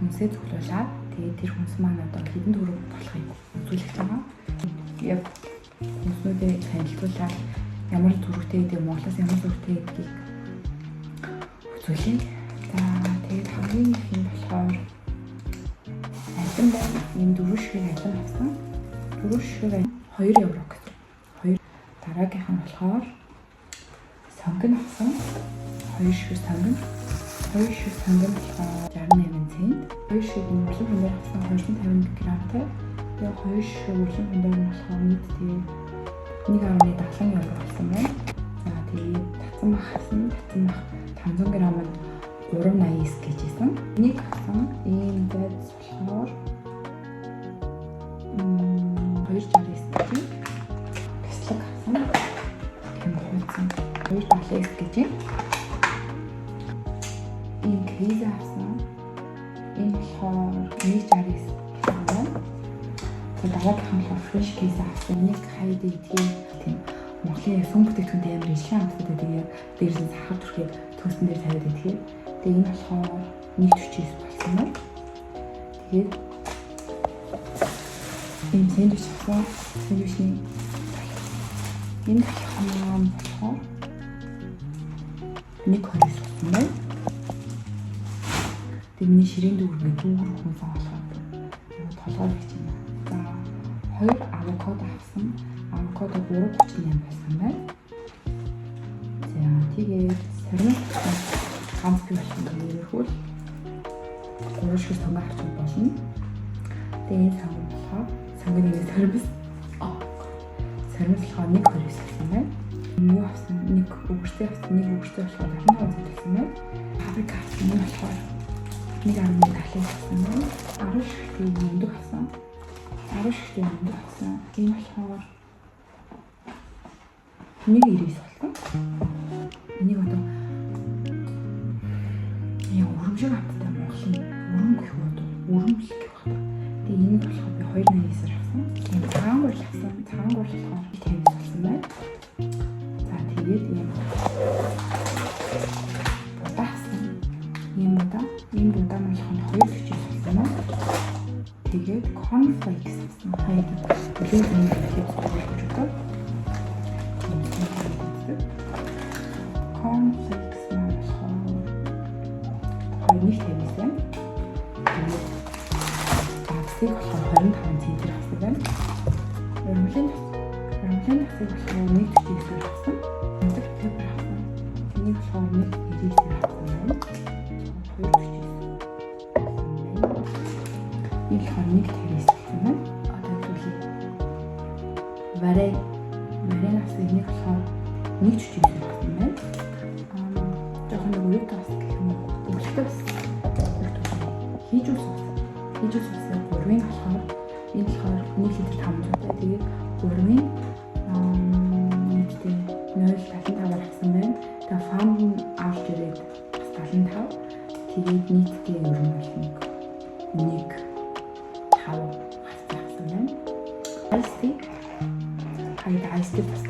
хүнсээ цуглуулад тэгээд тэр хүнс маань одоо хэдэн төгрөг болохыг үзүүлж байгаа. Яг хүнснүүдээ танилцуулаад ямар төгрөгтэй гэдэг Монголоос ямар төгрөгтэй гэдгийг үзүүлээ. За тэгээд хамгийн их нь болохоор алин байна. Ийм дөрвөн ширхэг алин авсан. Дөрвөн ширхэг 2 евро гэсэн. 2 дараагийнх нь болохоор сонгон авсан. 2 ширхэг сонгон. 2 ширхэг сонгон болохоор 68 цент. 2 ширхэг урлаг хүнээр авсан 250 грамтай. Тэгээд 2 ширхэг урлаг хүнээр нь болохоор нийтдээ 1.70 евро болсон байна. За тэгээд татсан мах авсан. Татсан мах 500 грамд 3.89 гэж хэлсэн. Энийг авсан. Ийм байц болохоор 2.69 гэж. Бяцлаг авсан. Ийм хуудсан 2.69 гэж. Ийм криза авсан. Энэ болохоор 1.69 байна. Дараагийнх нь болохоор фреш криза авсан. Энийг хайд идэх тийм Монголын сүм бүтээгдэхүүнтэй амар ишин амттай тэгээд дээрээс нь сахар түрхээ төгсөн дээр тавиад идэх. Тэгээд энэ болохоор 1.49 болсон байна. Тэгээд энэ сэндвич авсан. Сэндвичний энэ хам болохоор 1.20 болсон байна. Тэгээд миний ширээн дүүргээ дүүр хүн сонгоход толгой гэж байна. За 2 авокадо авсан. Авокадо 3.38 байсан байна. За тэгээд сармын ганц бий болсон гэрхүүл 3 ширхэг сонгоо авчих болно. Тэгээд энэ сонгоо болохоор сонгоны сармис болохоор 1.20 болсон байна. Юу авсан? 1 өгөртэй авсан. 1 өгөртэй болохоор 25 болсон байна. Паприка авсан нь болохоор 1.70 болсон байна. 10 ширхэг мөндөг авсан. 10 ширхэг мөндөг авсан. Энэ болохоор 1.99 болсон. Энийг одоо яг өрөмжиг амттай Монголын өрөм гэх үү? Өрөм гэх байна. Тэгээд энэ болохоор би 2.89-ээр авсан. Тэгээд цагаан гурил авсан. Цагаан гурил болохоор 50 болсон байна. За тэгээд ийм будаа авсан. Ийм будаа маань 2.49 болсон байна. Тэгээд cornflakes авсан. Хайд үлэн юм хийх гэж боддог. Cornflakes маань болохоор 2.50 байна. Тэгээд багсыг болохоор 25 центээр авсан байна. Өрмөлийн тасыг болохоор 1.49-ээр авсан. Өндөр пеппер авсан. Тэнийг болохоор 1.99-ээр авсан байна. 2.49. Энэ болохоор 1.50 авсан байна. Одоо зүйлээ варен авсан. Энийг болохоор 1.49-ээр авсан байна. Жохон нэг үе тас гэх юм уу? Өглөө хийж үссэн. 3-ын болохоор энэ болохоор 1 литр 500 бай. Тэгээд 3-ын нийтдээ 0.75 авсан байна. Тэгээд фам авч ирээд бас 75. Тэгээд нийтдээ өрөм болно. 1.5 авсан байна. Айсти бас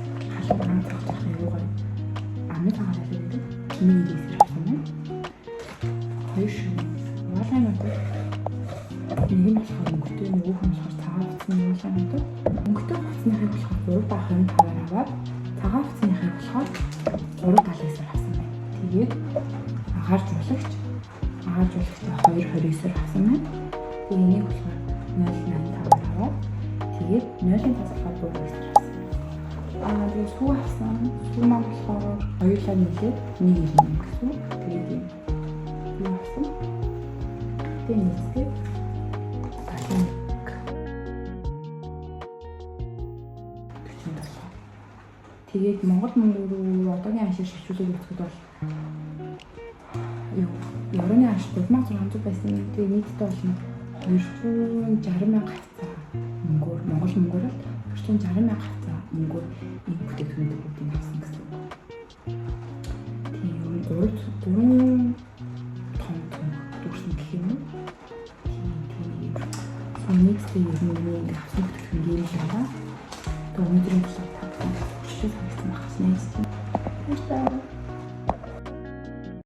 халуун амтрах байх юу гоё. Амьд хаагаад байдаг. Миний идэх авсан байна. 2 ширхэг валанууд. Нэг нь болохоор өнгөтэй, нөгөөх нь болохоор цагаан утасны валанууд. Өнгөтэй утасныхыг болохоор 3.25-аар аваад цагаан утасныхыг болохоор 3.79-аар авсан байна. Тэгээд агаар жуулагч 2.29-аар авсан байна. Тэгээд энийг болохоор 0.85-аар аваад тэгээд 0.5 болохоор 4.9-аар авсан. Тэгээд сүү авсан. Сүү маань болохоор хоёулаа нийлээд 1.90 гэсэн. Тэгээд юу авсан? Тэгээд нийцээ тэгээд Монгол мөнгө рүү одоогийн аншиг шилжүүлээд үзэхэд бол евроны анш 3600 байсан. Тэгээд нийтдээ бол 260,000 хавцаа мөнгөөр Монгол мөнгөөр 260,000 хавцаа мөнгөөр энэ бүтээгдэхүүнүүд бүгдийг авсан гэсэн үг. Тэгээд 3 том дүүрсэн гэх юм уу? Тийм. Нийтдээ ер нь ингэ авсан бүтээгдэхүүн гэрэл байгаа. Тэгээд өнөөдрийн блог та бүхэн хүчтэй санагдсан байх гэж найдаж байна.